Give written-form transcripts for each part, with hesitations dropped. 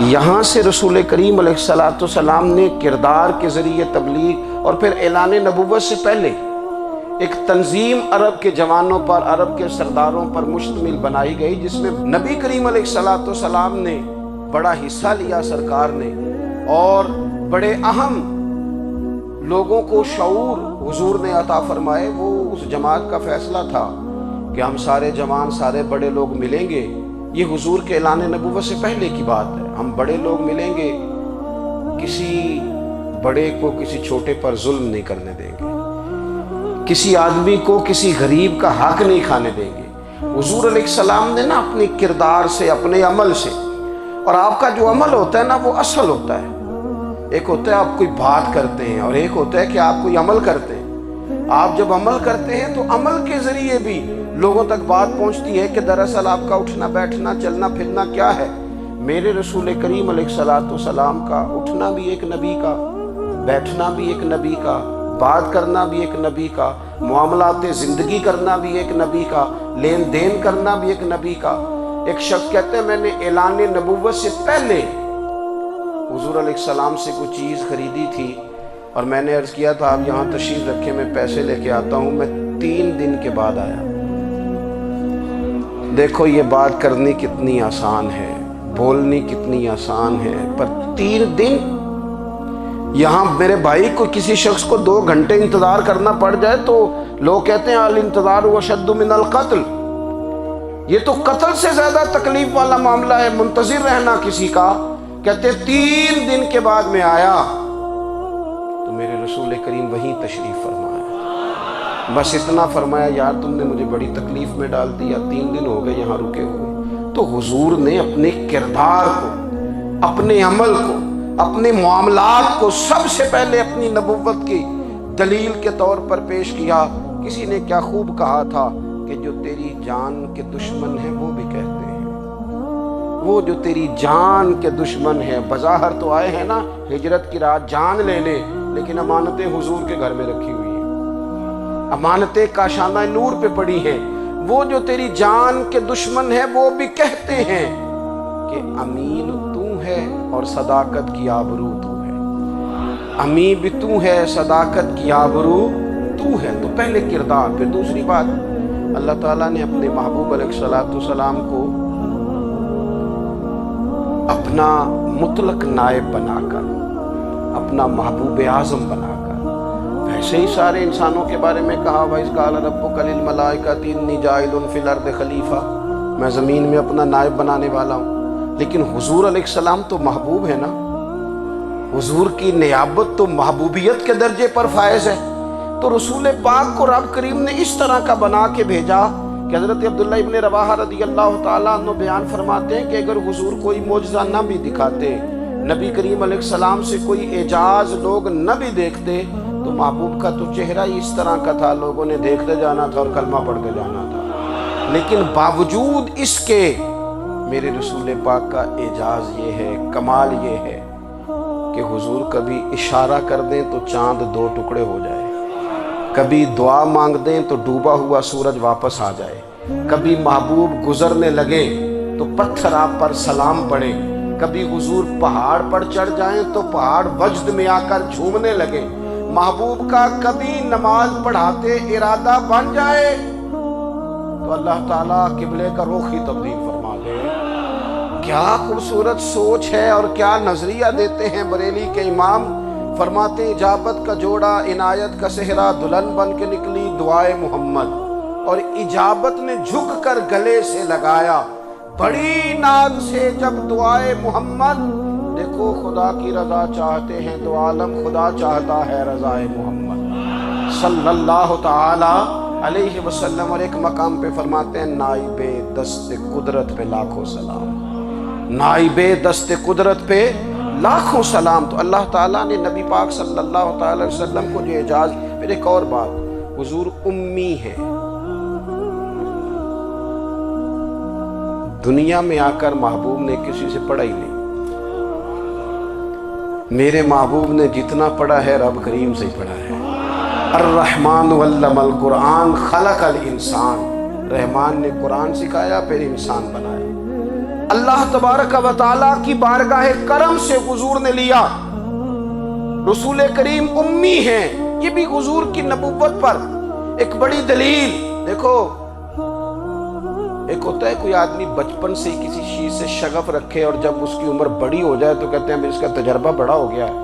یہاں سے رسول کریم علیہ السلام نے کردار کے ذریعے تبلیغ اور پھر اعلان نبوت سے پہلے ایک تنظیم عرب کے جوانوں پر، عرب کے سرداروں پر مشتمل بنائی گئی، جس میں نبی کریم علیہ السلام نے بڑا حصہ لیا سرکار نے، اور بڑے اہم لوگوں کو شعور حضور نے عطا فرمائے۔ وہ اس جماعت کا فیصلہ تھا کہ ہم سارے جوان، سارے بڑے لوگ ملیں گے۔ یہ حضور کے اعلان نبوت سے پہلے کی بات ہے۔ ہم بڑے لوگ ملیں گے، کسی بڑے کو کسی چھوٹے پر ظلم نہیں کرنے دیں گے، کسی آدمی کو کسی غریب کا حق نہیں کھانے دیں گے۔ حضور علیہ السلام نے نا اپنے کردار سے، اپنے عمل سے، اور آپ کا جو عمل ہوتا ہے نا وہ اصل ہوتا ہے۔ ایک ہوتا ہے آپ کوئی بات کرتے ہیں، اور ایک ہوتا ہے کہ آپ کوئی عمل کرتے ہیں۔ آپ جب عمل کرتے ہیں تو عمل کے ذریعے بھی لوگوں تک بات پہنچتی ہے کہ دراصل آپ کا اٹھنا بیٹھنا چلنا پھرنا کیا ہے۔ میرے رسول کریم علیہ السلام کا اٹھنا بھی ایک نبی کا، بیٹھنا بھی ایک نبی کا، بات کرنا بھی ایک نبی کا، معاملات زندگی کرنا بھی ایک نبی کا، لین دین کرنا بھی ایک نبی کا۔ ایک شخص کہتے ہیں میں نے اعلان نبوت سے پہلے حضور علیہ السلام سے کوئی چیز خریدی تھی، اور میں نے عرض کیا تھا آپ یہاں تشریف رکھیں، میں پیسے لے کے آتا ہوں۔ میں 3 دن کے بعد آیا۔ دیکھو یہ بات کرنی کتنی آسان ہے، بولنی کتنی آسان ہے، پر 3 دن یہاں میرے بھائی کو کسی شخص کو 2 گھنٹے انتظار کرنا پڑ جائے تو لوگ کہتے ہیں الانتظار اشد من القتل۔ یہ تو قتل سے زیادہ تکلیف والا معاملہ ہے، منتظر رہنا کسی کا۔ کہتے 3 دن کے بعد میں آیا تو میرے رسول کریم وہیں تشریف فرمایا۔ بس اتنا فرمایا یار تم نے مجھے بڑی تکلیف میں ڈال دیا، 3 دن ہو گئے یہاں رکے ہوئے۔ تو حضور نے اپنے کردار کو، اپنے عمل کو، اپنے معاملات کو سب سے پہلے اپنی نبوت کی دلیل کے طور پر پیش کیا۔ کسی نے کیا خوب کہا تھا کہ جو تیری جان کے دشمن ہیں وہ بھی کہتے ہیں، وہ جو تیری جان کے دشمن ہیں، بظاہر تو آئے ہیں نا ہجرت کی رات جان لے لے، لیکن امانتیں حضور کے گھر میں رکھی ہوئی ہیں، امانتیں کاشانہ نور پہ پڑی ہیں۔ وہ جو تیری جان کے دشمن ہیں وہ بھی کہتے ہیں کہ امین تو ہے اور صداقت کی آبرو تو ہے، امین بھی تو ہے، صداقت کی آبرو تو ہے۔ تو پہلے کردار، پھر دوسری بات، اللہ تعالیٰ نے اپنے محبوب علیہ السلام کو اپنا مطلق نائب بنا کر، اپنا محبوب اعظم بنا کر، ویسے ہی سارے انسانوں کے بارے میں کہا وَإِذْ قَالَ رَبُّكَ لِلْمَلَائِكَةِ إِنِّي جَاعِلٌ فِي الْأَرْضِ خَلِيفَةً، میں زمین میں اپنا نائب بنانے والا ہوں۔ لیکن حضور علیہ السلام تو محبوب ہے نا، حضور کی نیابت تو محبوبیت کے درجے پر فائز ہے۔ تو رسول پاک کو رب کریم نے اس طرح کا بنا کے بھیجا کہ حضرت عبداللہ ابن رواحہ رضی اللہ تعالیٰ عنہ بیان فرماتے ہیں کہ اگر حضور کوئی معجزہ نہ بھی دکھاتے، نبی کریم علیہ السلام سے کوئی اعجاز لوگ نہ بھی دیکھتے، تو محبوب کا تو چہرہ ہی اس طرح کا تھا، لوگوں نے دیکھتے جانا تھا اور کلمہ پڑھ کے جانا تھا۔ لیکن باوجود اس کے میرے رسول پاک کا اعجاز یہ ہے، کمال یہ ہے کہ حضور کبھی اشارہ کر دیں تو چاند 2 ٹکڑے ہو جائے، کبھی دعا مانگ دیں تو ڈوبا ہوا سورج واپس آ جائے، کبھی محبوب گزرنے لگے تو پتھر آپ پر سلام پڑے، کبھی حضور پہاڑ پر چڑھ جائیں تو پہاڑ وجد میں آ کر جھومنے لگے، محبوب کا کبھی نماز پڑھاتے ارادہ بن جائے تو اللہ تعالیٰ قبلے کا رخ ہی تبدیل فرما دے۔ کیا خوبصورت سوچ ہے اور کیا نظریہ دیتے ہیں بریلی کے امام۔ فرماتے ہیں اجابت کا جوڑا عنایت کا صحرا، دلہن بن کے نکلی دعائے محمد، اور اجابت نے جھک کر گلے سے لگایا بڑی ناز سے جب دعائے محمد۔ دیکھو خدا کی رضا چاہتے ہیں تو عالم خدا چاہتا ہے رضائے محمد صلی اللہ تعالی علیہ وسلم۔ اور ایک مقام پہ فرماتے ہیں نائب دست قدرت پہ لاکھوں سلام، نائب دست قدرت پہ لاکھوں سلام۔ تو اللہ تعالیٰ نے نبی پاک صلی اللہ تعالی وسلم کو جو اعجاز۔ پھر ایک اور بات، حضور امی ہے، دنیا میں آ کر محبوب نے کسی سے پڑھا ہی نہیں۔ میرے محبوب نے جتنا پڑھا ہے رب کریم سے ہی پڑھا ہے۔ الرحمن علم القرآن خلق الانسان، رحمان نے قرآن سکھایا پھر انسان بنایا۔ اللہ تبارک و تعالیٰ کی بارگاہ کرم سے حضور نے لیا۔ رسول کریم امی ہیں، یہ بھی حضور کی نبوت پر ایک بڑی دلیل۔ دیکھو، ایک ہوتا ہے کوئی آدمی بچپن سے ہی کسی چیز سے شغف رکھے اور جب اس کی عمر بڑی ہو جائے تو کہتے ہیں اس کا تجربہ بڑا ہو گیا ہے،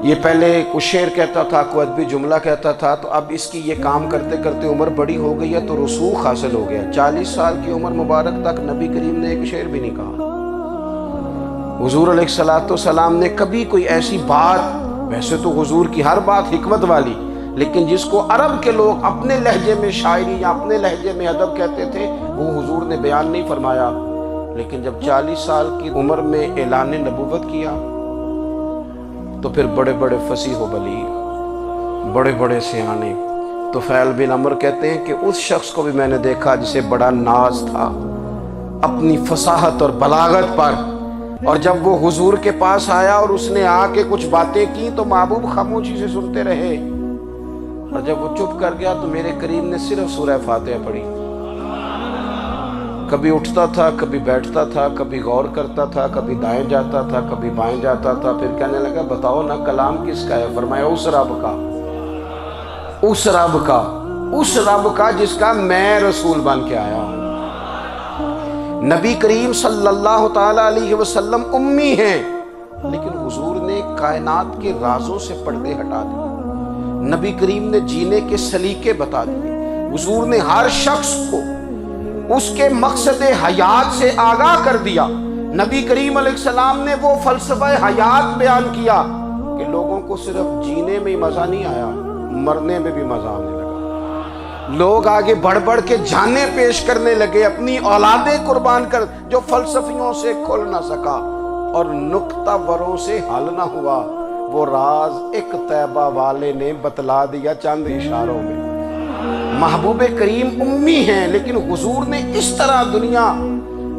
یہ پہلے کوئی شعر کہتا تھا، کوئی ادبی جملہ کہتا تھا، تو اب اس کی یہ کام کرتے کرتے عمر بڑی ہو گئی ہے تو رسوخ حاصل ہو گیا۔ 40 سال کی عمر مبارک تک نبی کریم نے ایک شعر بھی نہیں کہا۔ حضور علیہ السلام نے کبھی کوئی ایسی بات، ویسے تو حضور کی ہر بات حکمت والی، لیکن جس کو عرب کے لوگ اپنے لہجے میں شاعری یا اپنے لہجے میں ادب کہتے تھے، وہ حضور نے بیان نہیں فرمایا۔ لیکن جب 40 سال کی عمر میں اعلان نبوت کیا تو پھر بڑے بڑے فصیح و بلیغ، بڑے بڑے سیانے طفیل بن عمر کہتے ہیں کہ اس شخص کو بھی میں نے دیکھا جسے بڑا ناز تھا اپنی فصاحت اور بلاغت پر، اور جب وہ حضور کے پاس آیا اور اس نے آ کے کچھ باتیں کی تو محبوب خاموشی سے سنتے رہے، اور جب وہ چپ کر گیا تو میرے کریم نے صرف سورہ فاتحہ پڑھی۔ کبھی اٹھتا تھا، کبھی بیٹھتا تھا، کبھی غور کرتا تھا، کبھی دائیں جاتا تھا، کبھی بائیں جاتا تھا، پھر کہنے لگا بتاؤ نا کلام کس کا ہے؟ فرمایا اس رب کا، اس رب کا، اس رب کا جس کا میں رسول بن کے آیا ہوں۔ نبی کریم صلی اللہ تعالیٰ علیہ وسلم امی ہیں، لیکن حضور نے کائنات کے رازوں سے پردے ہٹا دیے، نبی کریم نے جینے کے سلیقے بتا دیے، حضور نے ہر شخص کو اس کے مقصد حیات سے آگاہ کر دیا۔ نبی کریم علیہ السلام نے وہ فلسفہ حیات بیان کیا کہ لوگوں کو صرف جینے میں ہی مزہ نہیں آیا، مرنے میں بھی مزہ آنے لگا۔ لوگ آگے بڑھ بڑھ کے جانیں پیش کرنے لگے، اپنی اولادیں قربان کر، جو فلسفیوں سے کھل نہ سکا اور نکتہ وروں سے حل نہ ہوا، وہ راز ایک طیبہ والے نے بتلا دیا چند اشاروں میں۔ محبوب کریم امی ہیں، لیکن حضور نے اس طرح دنیا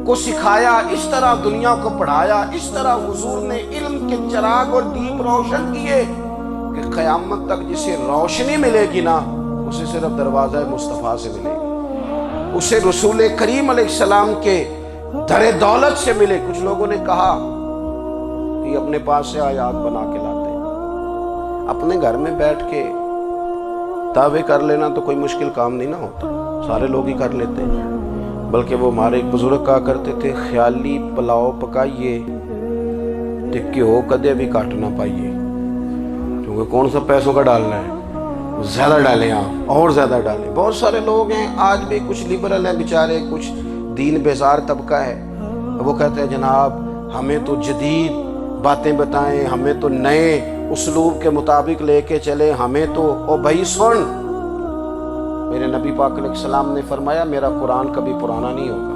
کو سکھایا، اس طرح دنیا کو پڑھایا، اس طرح حضور نے علم کے چراغ اور دیپ روشن کیے کہ قیامت تک جسے روشنی ملے گی نا، اسے صرف دروازہ مصطفیٰ سے ملے گی، اسے رسول کریم علیہ السلام کے در دولت سے ملے۔ کچھ لوگوں نے کہا کہ اپنے پاس سے آیات بنا کے لاتے ہیں، اپنے گھر میں بیٹھ کے دعوے کر لینا تو کوئی مشکل کام نہیں نہ ہوتا، سارے لوگ ہی کر لیتے ہیں۔ بلکہ وہ ہمارے ایک بزرگ کہا کرتے تھے، خیالی پلاؤ پکائیے تے گھیو کدے بھی کاٹ نہ پائیے، کیونکہ کون سا پیسوں کا ڈالنا ہے، زیادہ ڈالیں آپ، اور زیادہ ڈالیں۔ بہت سارے لوگ ہیں آج بھی، کچھ لبرل ہیں بیچارے، کچھ دین بیزار طبقہ ہے، وہ کہتے ہیں جناب ہمیں تو جدید باتیں بتائیں، ہمیں تو نئے اسلوب کے مطابق لے کے چلے، ہمیں تو او بھائی سن، میرے نبی پاک علیہ السلام نے فرمایا میرا قرآن کبھی پرانا نہیں ہوگا،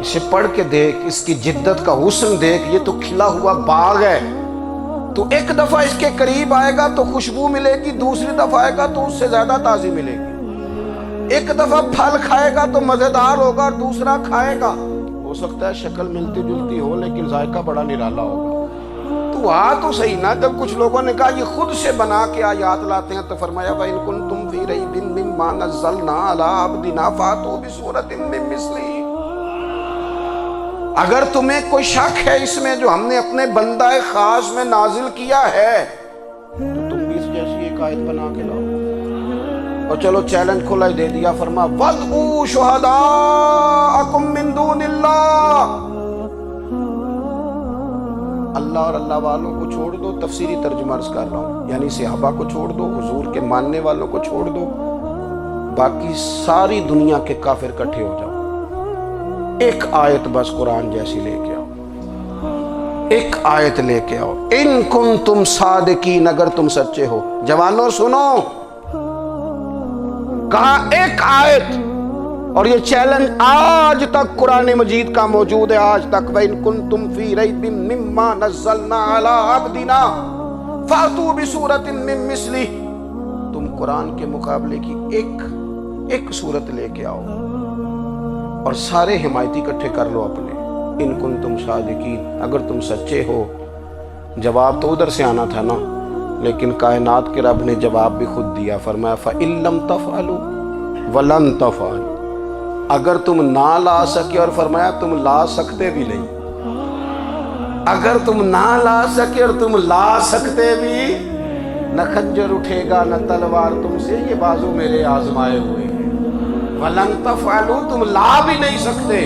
اسے پڑھ کے دیکھ، اس کی جدت کا حسن دیکھ، یہ تو کھلا ہوا باغ ہے، تو ایک دفعہ اس کے قریب آئے گا تو خوشبو ملے گی، دوسری دفعہ آئے گا تو اس سے زیادہ تازی ملے گی، ایک دفعہ پھل کھائے گا تو مزیدار ہوگا اور دوسرا کھائے گا، ہو سکتا ہے شکل ملتی جلتی ہو لیکن ذائقہ بڑا نرالا ہوگا۔ تو تو صحیح نا، جب کچھ لوگوں نے کہا یہ خود سے بنا کے آیات لاتے ہیں تو فرمایا وَإِن كُنتُمْ فِي رَيْبٍ مِّمَّا نَزَّلْنَا عَلَىٰ عَبْدِنَا فَأْتُوا بِسُورَةٍ مِّن مِّثْلِهِ، اگر تمہیں کوئی شک ہے اس میں جو ہم نے اپنے بندہ خاص میں نازل کیا ہے تو تم بھی اس جیسی ایک آیت بنا کے لاؤ۔ اور چلو چیلنج کھلا ہی دے دیا، فرما وَادْعُوا شُهَدَاءَكُم مِّن دُونِ اللَّهِ، اللہ اور اللہ والوں کو چھوڑ دو، تفسیری ترجمہ عرض کر رہا ہوں، یعنی صحابہ کو چھوڑ دو، حضور کے ماننے والوں کو چھوڑ دو، باقی ساری دنیا کے کافر اکٹھے ہو جاؤ، ایک آیت بس قرآن جیسی لے کے آؤ، ایک آیت لے کے آؤ، ان کنتم صادقین، اگر تم سچے ہو۔ جوانوں سنو، کہا ایک آیت، اور یہ چیلنج آج تک قرآن مجید کا موجود ہے، آج تک وَإِن كُنتُمْ فِي رَيْبٍ مِّمَّا نَزَّلْنَا عَلَىٰ عَبْدِنَا فَأْتُوا بِسُورَةٍ مِّن مِّثْلِهِ، تم قرآن کے مقابلے کی ایک صورت لے کے آؤ اور سارے حمایتی اکٹھے کر لو اپنے، ان کنتم صادقین، اگر تم سچے ہو۔ جواب تو ادھر سے آنا تھا نا، لیکن کائنات کے رب نے جواب بھی خود دیا، فرمایا فَإِن لَّمْ تَفْعَلُوا وَلَن تَفْعَلُوا، اگر تم نہ لا سکے، اور فرمایا تم لا سکتے بھی نہیں، اگر تم نہ لا سکے اور تم لا سکتے بھی، نہ خنجر اٹھے گا نہ تلوار تم سے، یہ بازو میرے آزمائے ہوئے ہیں۔ وَلَن تَفْعَلُوا، تم لا بھی نہیں سکتے،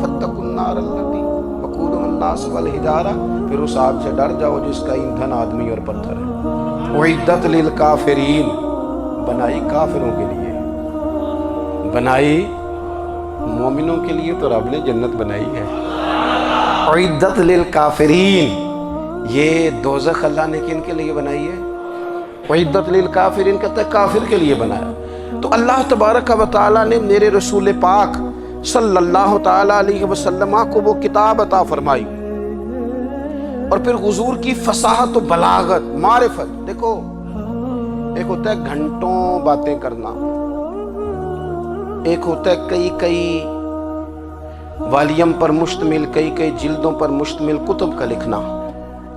فَاتَّقُوا النَّارَ الَّتِي وَقُودُهَا النَّاسُ وَالْحِجَارَةُ، پھر اس آگ سے ڈر جاؤ جس کا ایندھن آدمی اور پتھر ہے۔ اُعِدَّتْ لِلْكَافِرِينَ، بنائی کافروں کے لیے، بنائی مومنوں کے لیے تو رب نے جنت بنائی ہے۔ اُعِدَّتْ لِلْكَافِرِينَ، یہ دوزخ اللہ نے کن کے لیے بنائی ہے؟ اُعِدَّتْ لِلْكَافِرِينَ کہتا ہے کافر کے لیے بنایا۔ تو اللہ تبارک و تعالیٰ نے میرے رسول پاک صلی اللہ تعالیٰ علیہ وسلم کو وہ کتاب عطا فرمائی، اور پھر حضور کی فصاحت و بلاغت، معرفت۔ دیکھو ایک ہوتا ہے گھنٹوں باتیں کرنا، ایک ہوتا ہے کئی والیم پر مشتمل، کئی جلدوں پر مشتمل کتب کا لکھنا،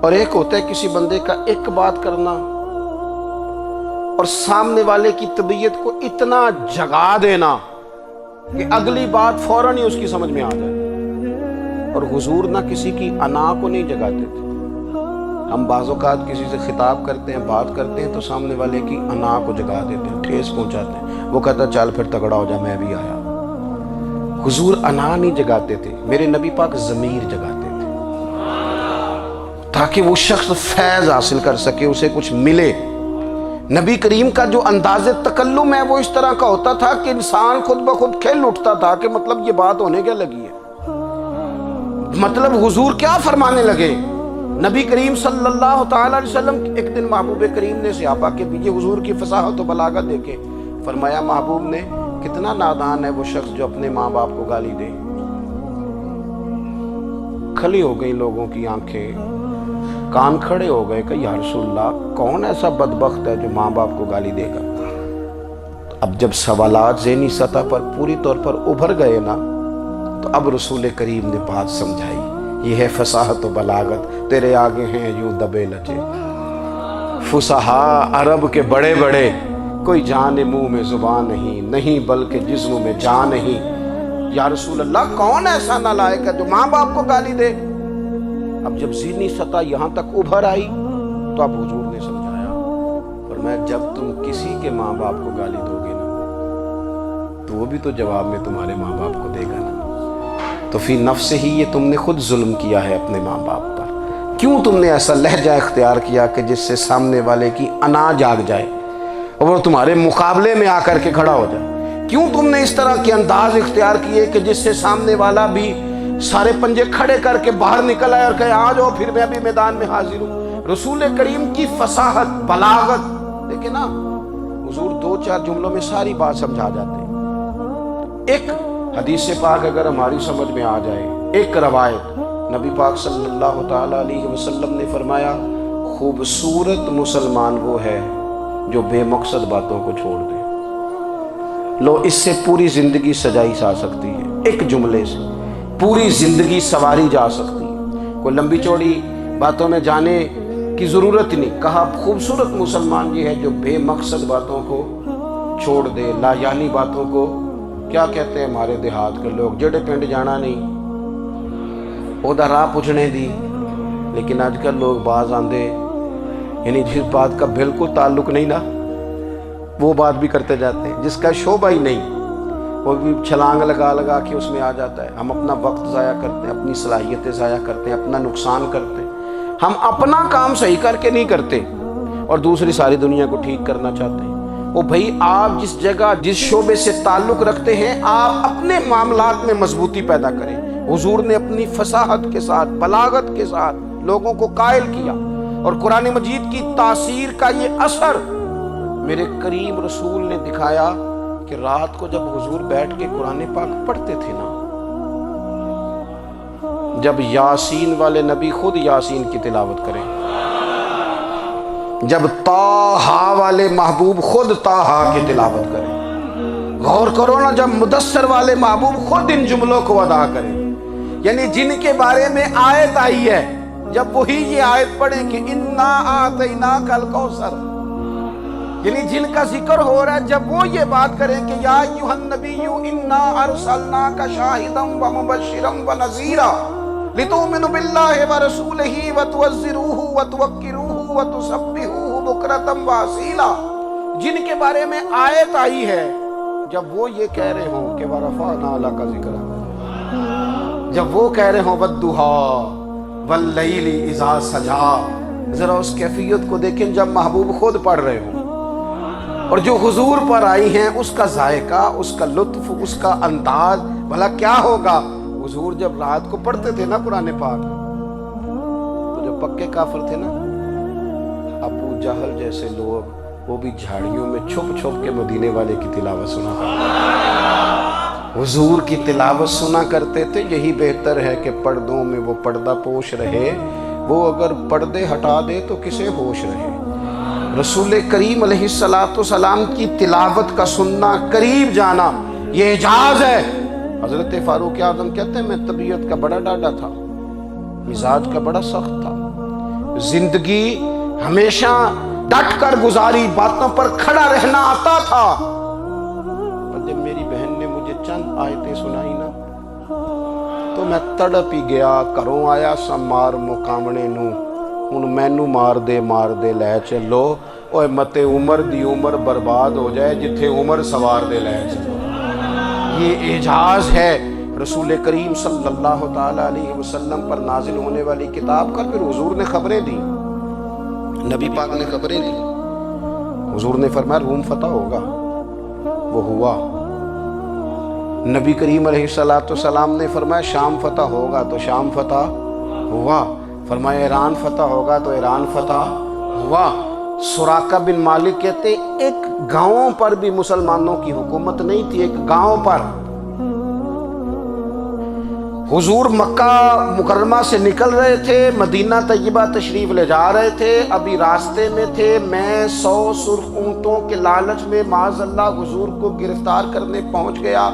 اور ایک ہوتا ہے کسی بندے کا ایک بات کرنا اور سامنے والے کی طبیعت کو اتنا جگا دینا کہ اگلی بات فوراً ہی اس کی سمجھ میں آ جائے۔ اور حضور نہ کسی کی انا کو نہیں جگاتے تھے۔ ہم بعض اوقات کسی سے خطاب کرتے ہیں، بات کرتے ہیں تو سامنے والے کی انا کو جگا دیتے ہیں، ٹھیس پہنچاتے ہیں، وہ کہتا ہے چل پھر تگڑا ہو جا میں بھی آیا۔ حضور انا نہیں جگاتے تھے، میرے نبی پاک ضمیر جگاتے تھے تاکہ وہ شخص فیض حاصل کر سکے، اسے کچھ ملے۔ نبی کریم کا جو انداز تکلم ہے وہ اس طرح کا ہوتا تھا کہ انسان خود بخود کھل اٹھتا تھا کہ مطلب یہ بات ہونے کیا لگی ہے، مطلب حضور کیا فرمانے لگے۔ نبی کریم صلی اللہ تعالیٰ علیہ وسلم ایک دن محبوب کریم نے صحابہ کے پیچھے حضور کی فصاحت و بلاغت دیکھے، فرمایا محبوب نے کتنا نادان ہے وہ شخص جو اپنے ماں باپ کو گالی دے۔ کھلی ہو گئی لوگوں کی آنکھیں، کان کھڑے ہو گئے کہ یا رسول اللہ کون ایسا بدبخت ہے جو ماں باپ کو گالی دے گا۔ اب جب سوالات ذہنی سطح پر پوری طور پر ابھر گئے نا، تو اب رسول کریم نے بات سمجھائی، یہ ہے فصاحت و بلاغت، تیرے آگے ہیں یوں دبے لچے فصحاء عرب کے بڑے بڑے، کوئی جان منہ میں زبان نہیں بلکہ جسم میں جان نہیں۔ یا رسول اللہ کون ایسا نالائق ہے جو ماں باپ کو گالی دے؟ اب جب ذہنی سطح یہاں تک ابھر آئی تو اب حضور نے سمجھایا، فرمایا جب تم کسی کے ماں باپ کو گالی دو گے نا تو وہ بھی تو جواب میں تمہارے ماں باپ کو دے گا نا، تو فی نفس ہی یہ تم نے خود ظلم کیا ہے اپنے ماں باپ پر۔ کیوں تم نے ایسا لہجہ اختیار کیا کہ جس سے سامنے والے کی انا جاگ جائے اور وہ تمہارے مقابلے میں آ کر کے کھڑا ہو جائے؟ کیوں تم نے اس طرح کے انداز اختیار کیے کہ جس سے سامنے والا بھی سارے پنجے کھڑے کر کے باہر نکل آئے اور کہے آ جاؤ پھر میں بھی میدان میں حاضر ہوں؟ رسول کریم کی فصاحت بلاغت دیکھیں نا، حضور دو چار جملوں میں ساری بات سمجھا جاتے ہیں۔ ایک حدیث پاک اگر ہماری سمجھ میں آ جائے، ایک روایت، نبی پاک صلی اللہ تعالیٰ علیہ وسلم نے فرمایا خوبصورت مسلمان وہ ہے جو بے مقصد باتوں کو چھوڑ دے۔ لو اس سے پوری زندگی سجائی جا سکتی ہے، ایک جملے سے پوری زندگی سواری جا سکتی ہے، کوئی لمبی چوڑی باتوں میں جانے کی ضرورت نہیں۔ کہا خوبصورت مسلمان یہ ہے جو بے مقصد باتوں کو چھوڑ دے، لا یعنی باتوں کو، کیا کہتے ہیں ہمارے دیہات کے لوگ، جڑے پنڈ جانا نہیں اودا راہ پوچھنے دی۔ لیکن آج کل لوگ باز آندے یعنی جس بات کا بالکل تعلق نہیں نا وہ بات بھی کرتے جاتے ہیں، جس کا شعبہ ہی نہیں وہ بھی چھلانگ لگا کے اس میں آ جاتا ہے۔ ہم اپنا وقت ضائع کرتے ہیں، اپنی صلاحیتیں ضائع کرتے ہیں، اپنا نقصان کرتے ہیں۔ ہم اپنا کام صحیح کر کے نہیں کرتے اور دوسری ساری دنیا کو ٹھیک کرنا چاہتے ہیں۔ وہ بھائی آپ جس جگہ جس شعبے سے تعلق رکھتے ہیں آپ اپنے معاملات میں مضبوطی پیدا کریں۔ حضور نے اپنی فصاحت کے ساتھ بلاغت کے ساتھ لوگوں کو قائل کیا، اور قرآن مجید کی تاثیر کا یہ اثر میرے کریم رسول نے دکھایا کہ رات کو جب حضور بیٹھ کے قرآن پاک پڑھتے تھے نا، جب یاسین والے نبی خود یاسین کی تلاوت کریں، جب طٰہٰ والے محبوب خود طٰہٰ کی تلاوت کریں، غور کرو نا، جب مدثر والے محبوب خود ان جملوں کو ادا کریں، یعنی جن کے بارے میں آیت آئی ہے، جب وہی یہ آیت پڑھیں کہ اِنَّا أَعْطَيْنَاكَ الْكَوْثَرَ، یعنی جن کا ذکر ہو رہا ہے، جب وہ یہ بات کریں کہ یا ایھا النبی انا ارسلناک شاہدا ومبشرا ونذیرا لتؤمنوا باللہ ورسولہ وتعزروہ وتوقروہ وتسبحوہ بکرۃ واصیلا، جن کے بارے میں آیت آئی ہے، جب وہ یہ کہہ رہے ہوں کہ ورفعنا لک ذکرک، جب وہ کہہ رہے ہوں والضحیٰ واللیل اذا سجی، ذرا اس کیفیت کو دیکھیں جب محبوب خود پڑھ رہے ہوں، اور جو حضور پر آئی ہیں اس کا ذائقہ، اس کا لطف، اس کا انداز بھلا کیا ہوگا۔ حضور جب رات کو پڑھتے تھے نا قرآن پاک، تو جو پکے کافر تھے نا، ابو جہل جیسے لوگ، وہ بھی جھاڑیوں میں چھپ چھپ کے مدینے والے کی تلاوت سنا کرتے، حضور کی تلاوت سنا کرتے تھے۔ یہی بہتر ہے کہ پردوں میں وہ پردہ پوش رہے، وہ اگر پردے ہٹا دے تو کسے ہوش رہے۔ رسول کریم علیہ السلام کی تلاوت کا سننا، قریب جانا، یہ اعجاز ہے۔ حضرت فاروق اعظم کہتے ہیں میں طبیعت کا بڑا ڈاڈا تھا، مزاج کا بڑا سخت تھا، زندگی ہمیشہ ڈٹ کر گزاری، باتوں پر کھڑا رہنا آتا تھا، پر جب میری بہن نے مجھے چند آیتیں سنائی نا تو میں تڑپ ہی گیا۔ گھروں آیا سا مار مقامنے نو، ہن مینو مار دے لے چلو، اوے متے عمر دی عمر برباد ہو جائے جتھے عمر سوار دے لے چلو۔ یہ اعجاز ہے رسول کریم صلی اللہ تعالی علیہ وسلم پر نازل ہونے والی کتاب کا۔ پھر حضور نے خبریں دی، نبی پاک نے خبریں دی، حضور نے فرمایا روم فتح ہوگا، وہ ہوا۔ نبی کریم علیہ السلام نے فرمایا شام فتح ہوگا، تو شام فتح ہوا۔ فرمایا ایران فتح ہوگا، تو ایران فتح ہوا۔ سراقہ بن مالک کہتے ایک گاؤں پر بھی مسلمانوں کی حکومت نہیں تھی، ایک گاؤں پر۔ حضور مکہ مکرمہ سے نکل رہے تھے، مدینہ طیبہ تشریف لے جا رہے تھے، ابھی راستے میں تھے، میں 100 سرخ اونٹوں کے لالچ میں معاذ اللہ حضور کو گرفتار کرنے پہنچ گیا۔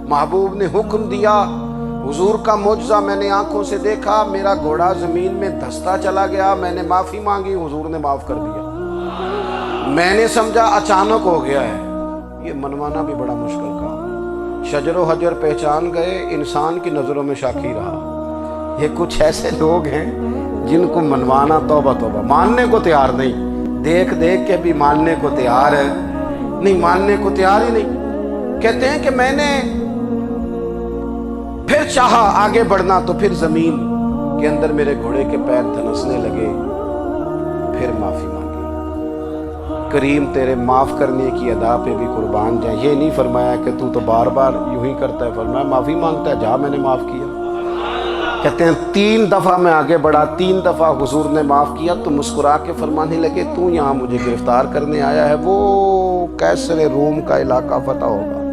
محبوب نے حکم دیا، حضور کا معجزہ میں نے آنکھوں سے دیکھا، میرا گھوڑا زمین میں دھستا چلا گیا، میں نے معافی مانگی، حضور نے معاف کر دیا۔ میں نے سمجھا اچانک ہو گیا ہے، یہ منوانا بھی بڑا مشکل کام ہے۔ شجر و حجر پہچان گئے، انسان کی نظروں میں شاکی رہا۔ یہ کچھ ایسے لوگ ہیں جن کو منوانا توبہ توبہ، ماننے کو تیار نہیں، دیکھ دیکھ کے بھی ماننے کو تیار ہے نہیں، ماننے کو تیار ہی نہیں۔ کہتے ہیں کہ میں نے پھر چاہا آگے بڑھنا، تو پھر زمین کے اندر میرے گھوڑے کے پیر دھنسنے لگے، پھر معافی مانگی۔ کریم تیرے معاف کرنے کی ادا پہ بھی قربان جائیں۔ یہ نہیں فرمایا کہ تو بار بار یوں ہی کرتا ہے، فرمایا معافی مانگتا ہے، جا میں نے معاف کیا۔ کہتے ہیں 3 دفعہ میں آگے بڑھا، 3 دفعہ حضور نے معاف کیا، تو مسکرا کے فرمانے لگے تو یہاں مجھے گرفتار کرنے آیا ہے، وہ کیسر روم کا علاقہ فتح ہوگا۔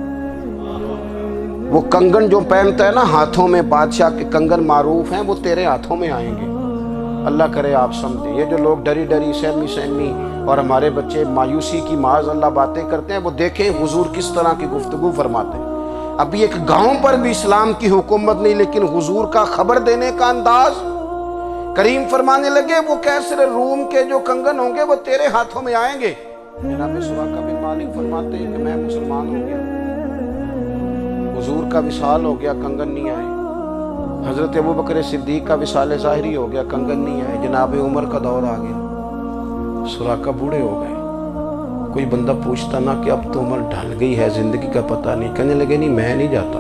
وہ کنگن جو پہنتا ہے نا ہاتھوں میں، بادشاہ کے کنگن معروف ہیں، وہ تیرے ہاتھوں میں آئیں گے۔ اللہ کرے آپ سمجھیں، یہ جو لوگ ڈری ڈری سہمی اور ہمارے بچے مایوسی کی معاذ اللہ باتیں کرتے ہیں، وہ دیکھیں حضور کس طرح کی گفتگو فرماتے ہیں۔ ابھی ایک گاؤں پر بھی اسلام کی حکومت نہیں، لیکن حضور کا خبر دینے کا انداز۔ کریم فرمانے لگے وہ کیسر روم کے جو کنگن ہوں گے وہ تیرے ہاتھوں میں آئیں گے۔ جناب سراقہ بن مالک فرماتے ہیں کہ میں مسلمان ہو گیا، حضور کا وصال ہو گیا، کنگن نہیں آئے۔ حضرت ابوبکر صدیق کا وصال ظاہری ہو گیا، کنگن نہیں آئے۔ جناب عمر کا دور آ گیا، سراقہ بوڑھے ہو گئے۔ کوئی بندہ پوچھتا نا کہ اب تو عمر ڈھل گئی ہے، زندگی کا پتہ نہیں، کہنے لگے نہیں میں نہیں جاتا،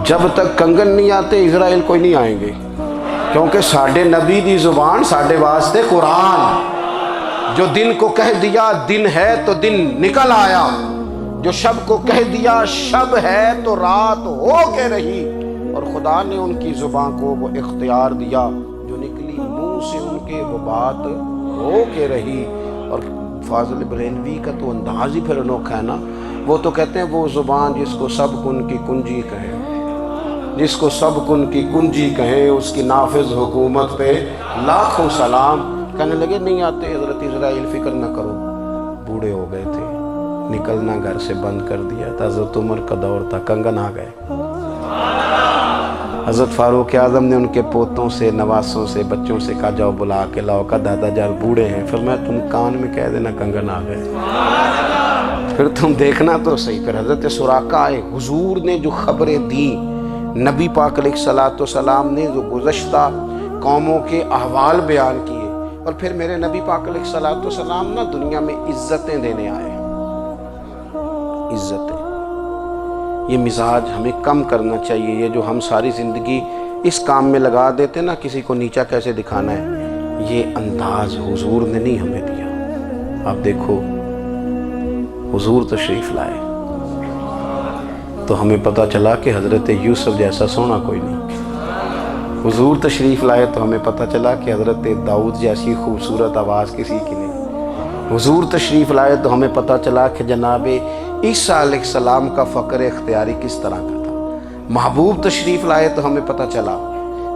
جب تک کنگن نہیں آتے اسرائیل کوئی نہیں آئیں گے، کیونکہ ساڈے نبی دی زبان ساڈے واسطے قرآن۔ جو دن کو کہہ دیا دن ہے تو دن نکل آیا، جو شب کو کہہ دیا شب ہے تو رات ہو کے رہی، اور خدا نے ان کی زبان کو وہ اختیار دیا، جو نکلی منہ سے ان کے وہ بات ہو کے رہی۔ اور فاضل بریلوی کا تو انداز ہی پھر انوکھا ہے نا، وہ تو کہتے ہیں وہ زبان جس کو سب کن کی کنجی کہے، جس کو سب کن کی کنجی کہے، اس کی نافذ حکومت پہ لاکھوں سلام۔ کہنے لگے نہیں آتے حضرت اسرائیل، فکر نہ کرو، بوڑھے ہو گئے تھے، نکلنا گھر سے بند کر دیا تھا، حضرت عمر کا دور تھا، کنگن آ گئے۔ حضرت فاروق اعظم نے ان کے پوتوں سے، نواسوں سے، بچوں سے کہا جاؤ بلا کے لاؤ، کا دادا جان بوڑھے ہیں، فرمایا تم کان میں کہہ دینا کنگن آ گئے، پھر تم دیکھنا تو صحیح۔ پھر حضرت سراقہ آئے، حضور نے جو خبریں دی، نبی پاک علیہ الصلوۃ والسلام نے جو گزشتہ قوموں کے احوال بیان کیے، اور پھر میرے نبی پاک علیہ الصلوۃ والسلام نا دنیا میں عزتیں دینے آئے، عزتیں۔ یہ مزاج ہمیں کم کرنا چاہیے، یہ جو ہم ساری زندگی اس کام میں لگا دیتے نا، کسی کو نیچا کیسے دکھانا ہے، یہ انداز حضور نے نہیں ہمیں دیا۔ آپ دیکھو حضور تشریف لائے تو ہمیں پتہ چلا کہ حضرت یوسف جیسا سونا کوئی نہیں، حضور تشریف لائے تو ہمیں پتہ چلا کہ حضرت داؤد جیسی خوبصورت آواز کسی کی نہیں، حضور تشریف لائے تو ہمیں پتہ چلا کہ جناب عیسیٰ علیہ السلام کا فقر اختیاری کس طرح کا تھا، محبوب تشریف لائے تو ہمیں پتہ چلا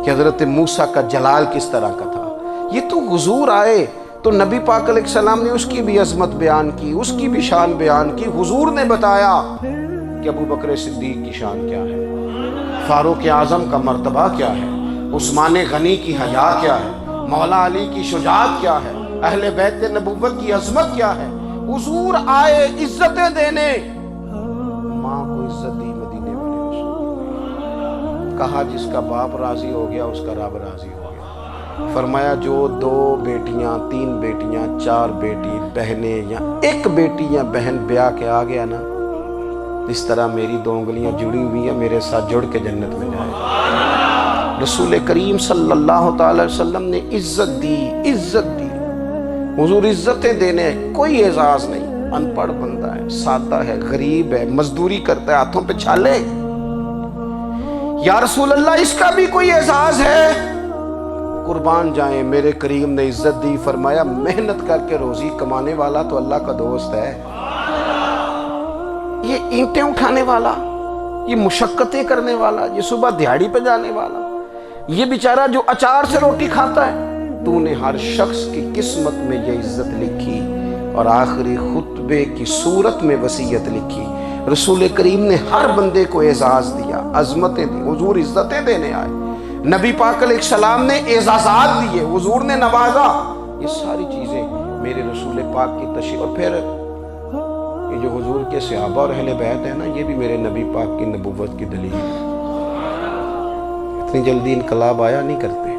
کہ حضرت موسیٰ کا جلال کس طرح کا تھا۔ یہ تو حضور آئے تو نبی پاک علیہ السلام نے اس کی بھی عظمت بیان کی، اس کی بھی شان بیان کی، حضور نے بتایا کہ ابو بکر صدیق کی شان کیا ہے، فاروق اعظم کا مرتبہ کیا ہے، عثمان غنی کی حیا کیا ہے، مولا علی کی شجاعت کیا ہے، اہل بیت نبوت کی عظمت کیا ہے۔ حضور آئے عزتیں دینے، ماں کو عزت دی مدینے والے رسول، کہا جس کا باپ راضی ہو گیا اس کا رب راضی ہو گیا، فرمایا جو 2 بیٹیاں 3 بیٹیاں 4 بیٹی بہنیں یا 1 بیٹی یا بہن بیاہ کے آ گیا نا، اس طرح میری 2 انگلیاں جڑی ہوئی ہیں، میرے ساتھ جڑ کے جنت میں جائے۔ رسول کریم صلی اللہ تعالی وسلم نے عزت دی، عزت دی۔ حضور عزتیں دینے، کوئی اعزاز نہیں، ان پڑھ بندہ ہے، سادہ ہے، غریب ہے، مزدوری کرتا ہے، ہاتھوں پہ چھالے، یا رسول اللہ اس کا بھی کوئی اعزاز ہے؟ قربان جائیں، میرے کریم نے عزت دی، فرمایا محنت کر کے روزی کمانے والا تو اللہ کا دوست ہے، یہ اینٹیں اٹھانے والا، یہ مشقتیں کرنے والا، یہ صبح دیہڑی پہ جانے والا، یہ بیچارہ جو اچار سے روٹی کھاتا ہے، تو نے ہر شخص کی قسمت میں یہ عزت لکھی اور آخری خطبے کی صورت میں وصیت لکھی۔ رسول کریم نے ہر بندے کو اعزاز دیا، عظمتیں دی، حضور عزتیں دینے آئے، نبی پاک علیہ السلام نے اعزازات دیے، حضور نے نوازا، یہ ساری چیزیں میرے رسول پاک کی تشریف۔ اور پھر یہ جو حضور کے صحابہ اور اہل بیت ہیں نا، یہ بھی میرے نبی پاک کی نبوت کی دلیل ہے، اتنی جلدی انقلاب آیا نہیں کرتے،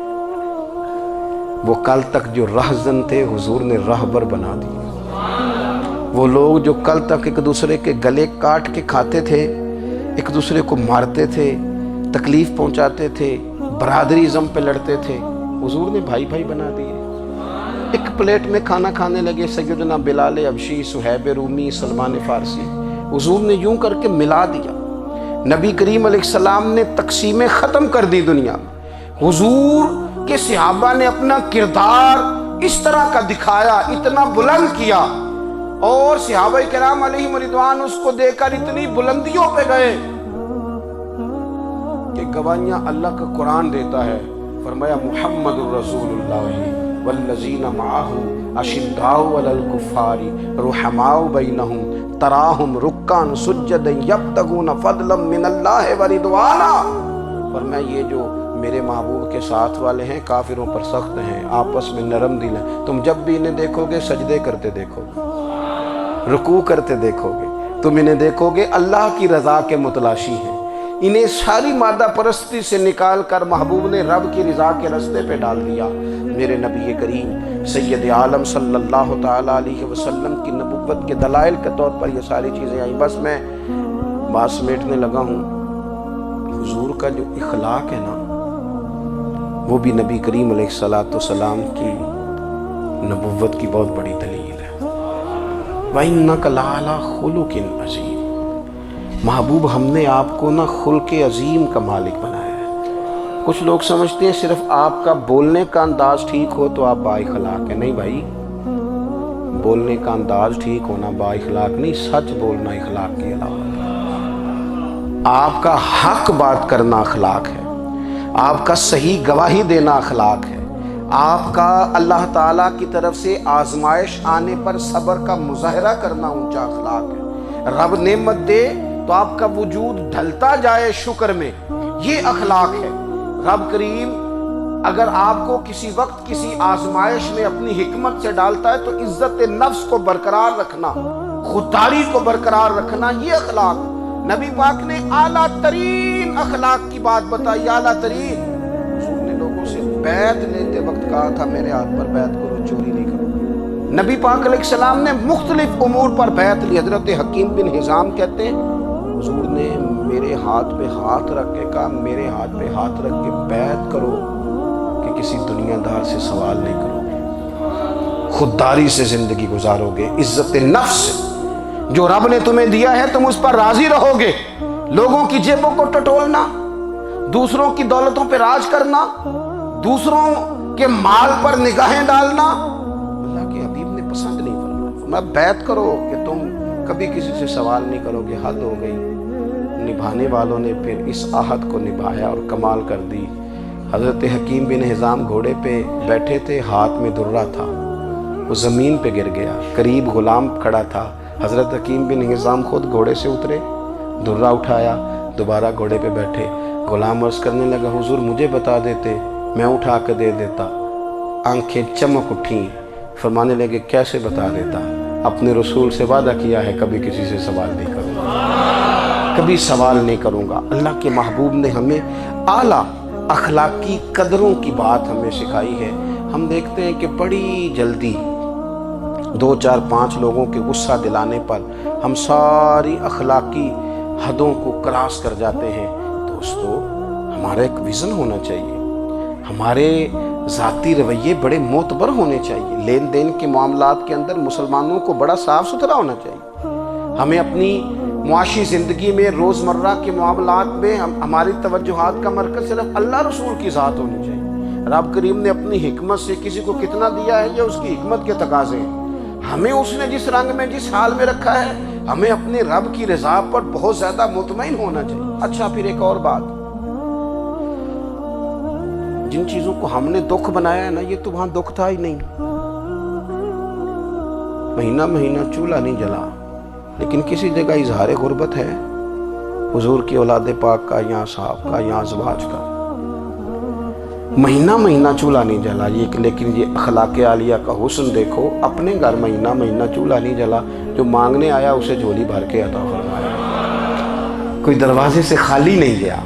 وہ کل تک جو رہزن تھے حضور نے راہبر بنا دیے، وہ لوگ جو کل تک ایک دوسرے کے گلے کاٹ کے کھاتے تھے، ایک دوسرے کو مارتے تھے، تکلیف پہنچاتے تھے، برادری ازم پہ لڑتے تھے، حضور نے بھائی بھائی بنا دیے، ایک پلیٹ میں کھانا کھانے لگے، سیدنا بلال حبشی، صہیب رومی، سلمان فارسی، حضور نے یوں کر کے ملا دیا۔ نبی کریم علیہ السلام نے تقسیمیں ختم کر دی دنیا میں، حضور کہ صحابہ نے اپنا کردار اس طرح کا دکھایا، اتنا بلند کیا، اور صحابہ کرام علیہم رضوان اس کو دیکھ کر اتنی بلندیوں پہ گئے کہ گواہیاں اللہ کا قرآن دیتا ہے، فرمایا محمد الرسول اللہ والذین معہ اشداء علی الکفار رحماء بینہم تراہم رکعا سجدا یبتغون فضلا من اللہ ورضوانا، فرمایا یہ جو میرے محبوب کے ساتھ والے ہیں کافروں پر سخت ہیں، آپس میں نرم دل ہیں، تم جب بھی انہیں دیکھو گے سجدے کرتے دیکھو گے، رکوع کرتے دیکھو گے، تم انہیں دیکھو گے اللہ کی رضا کے متلاشی ہیں، انہیں ساری مادہ پرستی سے نکال کر محبوب نے رب کی رضا کے رستے پہ ڈال دیا۔ میرے نبی کریم سید عالم صلی اللہ تعالیٰ علیہ وسلم کی نبوت کے دلائل کے طور پر یہ ساری چیزیں آئیں۔ بس میں بات سمیٹنے لگا ہوں، حضور کا جو اخلاق ہے نا، وہ بھی نبی کریم علیہ السلام کی نبوت کی بہت بڑی دلیل ہے۔ وَإِنَّكَ لَعَلَىٰ خُلُقٍ عَظِيمٍ، محبوب ہم نے آپ کو نا خلق عظیم کا مالک بنایا ہے۔ کچھ لوگ سمجھتے ہیں صرف آپ کا بولنے کا انداز ٹھیک ہو تو آپ با اخلاق ہیں، نہیں بھائی، بولنے کا انداز ٹھیک ہونا با اخلاق نہیں، سچ بولنا اخلاق کے علاوہ۔ آپ کا حق بات کرنا اخلاق ہے، آپ کا صحیح گواہی دینا اخلاق ہے، آپ کا اللہ تعالیٰ کی طرف سے آزمائش آنے پر صبر کا مظاہرہ کرنا اونچا اخلاق ہے۔ رب نعمت دے تو آپ کا وجود ڈھلتا جائے شکر میں، یہ اخلاق ہے۔ رب کریم اگر آپ کو کسی وقت کسی آزمائش میں اپنی حکمت سے ڈالتا ہے تو عزت نفس کو برقرار رکھنا، خودداری کو برقرار رکھنا، یہ اخلاق نبی پاک نے اعلیٰ ترین اخلاق کی بات بتائی، اعلیٰ ترین۔ حضور نے لوگوں سے بیعت لیتے وقت کہا تھا میرے ہاتھ پر بیعت کرو، چوری نہیں کرو۔ نبی پاک علیہ السلام نے مختلف امور پر بیعت لی۔ حضرت حکیم بن حزام کہتے ہیں حضور نے میرے ہاتھ پہ ہاتھ رکھ کے کہا میرے ہاتھ پہ ہاتھ رکھ کے بیعت کرو کہ کسی دنیا دار سے سوال نہیں کرو گے، خودداری سے زندگی گزارو گے، عزت نفس جو رب نے تمہیں دیا ہے تم اس پر راضی رہو گے۔ لوگوں کی جیبوں کو ٹٹولنا، دوسروں کی دولتوں پہ راج کرنا، دوسروں کے مال پر نگاہیں ڈالنا اللہ کے حبیب نے پسند نہیں فرمایا۔ بیعت کرو کہ تم کبھی کسی سے سوال نہیں کرو گے، حد ہو گئی۔ نبھانے والوں نے پھر اس عہد کو نبھایا اور کمال کر دی۔ حضرت حکیم بن حزام گھوڑے پہ بیٹھے تھے، ہاتھ میں درہ تھا، وہ زمین پہ گر گیا، قریب غلام کھڑا تھا، حضرت حکیم بن حزام خود گھوڑے سے اترے، درہ اٹھایا، دوبارہ گھوڑے پہ بیٹھے۔ غلام عرض کرنے لگا حضور مجھے بتا دیتے میں اٹھا کے دے دیتا۔ آنکھیں چمک اٹھیں، فرمانے لگے کیسے بتا دیتا، اپنے رسول سے وعدہ کیا ہے کبھی کسی سے سوال نہیں کروں گا، کبھی سوال نہیں کروں گا۔ اللہ کے محبوب نے ہمیں اعلیٰ اخلاقی قدروں کی بات ہمیں سکھائی ہے۔ ہم دیکھتے ہیں کہ بڑی جلدی 2 4 5 لوگوں کے غصہ دلانے پر ہم ساری اخلاقی حدوں کو کراس کر جاتے ہیں۔ دوستو ہمارا ایک ویژن ہونا چاہیے، ہمارے ذاتی رویے بڑے معتبر ہونے چاہیے، لین دین کے معاملات کے اندر مسلمانوں کو بڑا صاف ستھرا ہونا چاہیے۔ ہمیں اپنی معاشی زندگی میں روزمرہ کے معاملات میں ہماری توجہات کا مرکز صرف اللہ رسول کی ذات ہونی چاہیے۔ رب کریم نے اپنی حکمت سے کسی کو کتنا دیا ہے یہ اس کی حکمت کے تقاضے ہیں۔ ہمیں اس نے جس رنگ میں جس حال میں رکھا ہے ہمیں اپنے رب کی رضا پر بہت زیادہ مطمئن ہونا چاہیے۔ اچھا پھر ایک اور بات، جن چیزوں کو ہم نے دکھ بنایا ہے نا یہ تو وہاں دکھ تھا ہی نہیں۔ مہینہ مہینہ چولہا نہیں جلا لیکن کسی جگہ اظہار غربت ہے، حضور کی اولاد پاک کا یا صاحب کا یا ازواج کا۔ مہینہ مہینہ چولہا نہیں جلا لیکن یہ اخلاق عالیہ کا حسن دیکھو، اپنے گھر مہینہ مہینہ چولہا نہیں جلا، جو مانگنے آیا اسے جھولی بھر کے عطا فرمایا، کوئی دروازے سے خالی نہیں گیا۔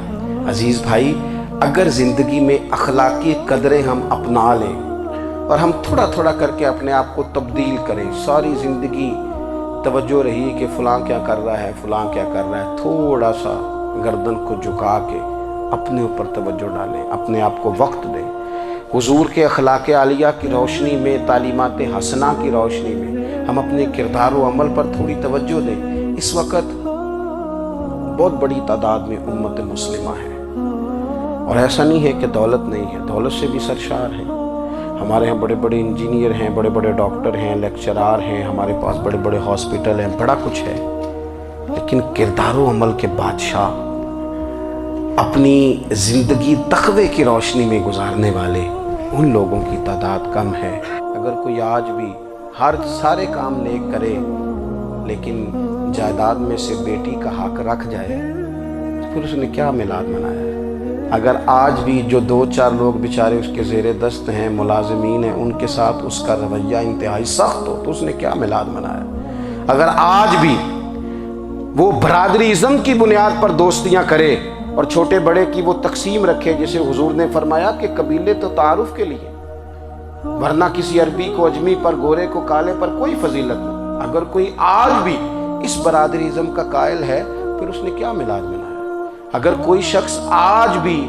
عزیز بھائی اگر زندگی میں اخلاقی قدریں ہم اپنا لیں اور ہم تھوڑا تھوڑا کر کے اپنے آپ کو تبدیل کریں، ساری زندگی توجہ رہی کہ فلاں کیا کر رہا ہے فلاں کیا کر رہا ہے، تھوڑا سا گردن کو جھکا کے اپنے اوپر توجہ ڈالیں، اپنے آپ کو وقت دیں، حضور کے اخلاق عالیہ کی روشنی میں، تعلیمات حسنہ کی روشنی میں ہم اپنے کردار و عمل پر تھوڑی توجہ دیں۔ اس وقت بہت بڑی تعداد میں امت مسلمہ ہے اور ایسا نہیں ہے کہ دولت نہیں ہے، دولت سے بھی سرشار ہیں۔ ہمارے ہاں بڑے بڑے انجینئر ہیں، بڑے بڑے ڈاکٹر ہیں، لیکچرار ہیں، ہمارے پاس بڑے بڑے ہاسپٹل ہیں، بڑا کچھ ہے، لیکن کردار و عمل کے بادشاہ، اپنی زندگی تقوی کی روشنی میں گزارنے والے ان لوگوں کی تعداد کم ہے۔ اگر کوئی آج بھی سارے کام نیک کرے لیکن جائیداد میں سے بیٹی کا حق رکھ جائے پھر اس نے کیا میلاد منایا ہے؟ اگر آج بھی جو 2 4 لوگ بیچارے اس کے زیر دست ہیں، ملازمین ہیں، ان کے ساتھ اس کا رویہ انتہائی سخت ہو تو اس نے کیا میلاد منایا؟ اگر آج بھی وہ برادری ازم کی بنیاد پر دوستیاں کرے اور چھوٹے بڑے کی وہ تقسیم رکھے، جسے حضور نے فرمایا کہ قبیلے تو تعارف کے لیے، ورنہ کسی عربی کو اجمی پر، گورے کو کالے پر کوئی فضیلت نہیں۔ اگر کوئی آج بھی اس برادری ازم کا قائل ہے پھر اس نے کیا میلاد منایا؟ اگر کوئی شخص آج بھی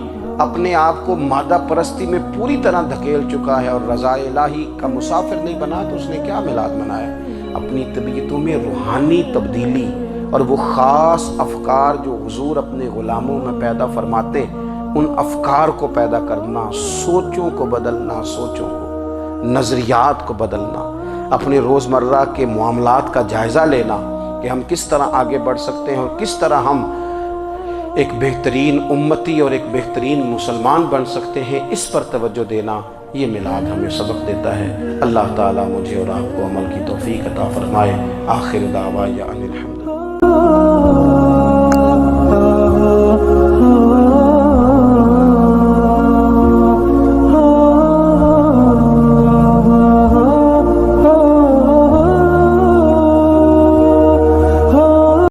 اپنے آپ کو مادہ پرستی میں پوری طرح دھکیل چکا ہے اور رضا الہی کا مسافر نہیں بنا تو اس نے کیا میلاد منایا؟ اپنی طبیعتوں میں روحانی تبدیلی اور وہ خاص افکار جو حضور اپنے غلاموں میں پیدا فرماتے ان افکار کو پیدا کرنا، سوچوں کو بدلنا، سوچوں کو، نظریات کو بدلنا، اپنے روزمرہ کے معاملات کا جائزہ لینا کہ ہم کس طرح آگے بڑھ سکتے ہیں اور کس طرح ہم ایک بہترین امتی اور ایک بہترین مسلمان بن سکتے ہیں، اس پر توجہ دینا، یہ میلاد ہمیں سبق دیتا ہے۔ اللہ تعالیٰ مجھے اور آپ کو عمل کی توفیق عطا فرمائے۔ آخر دعوانا ان الحمد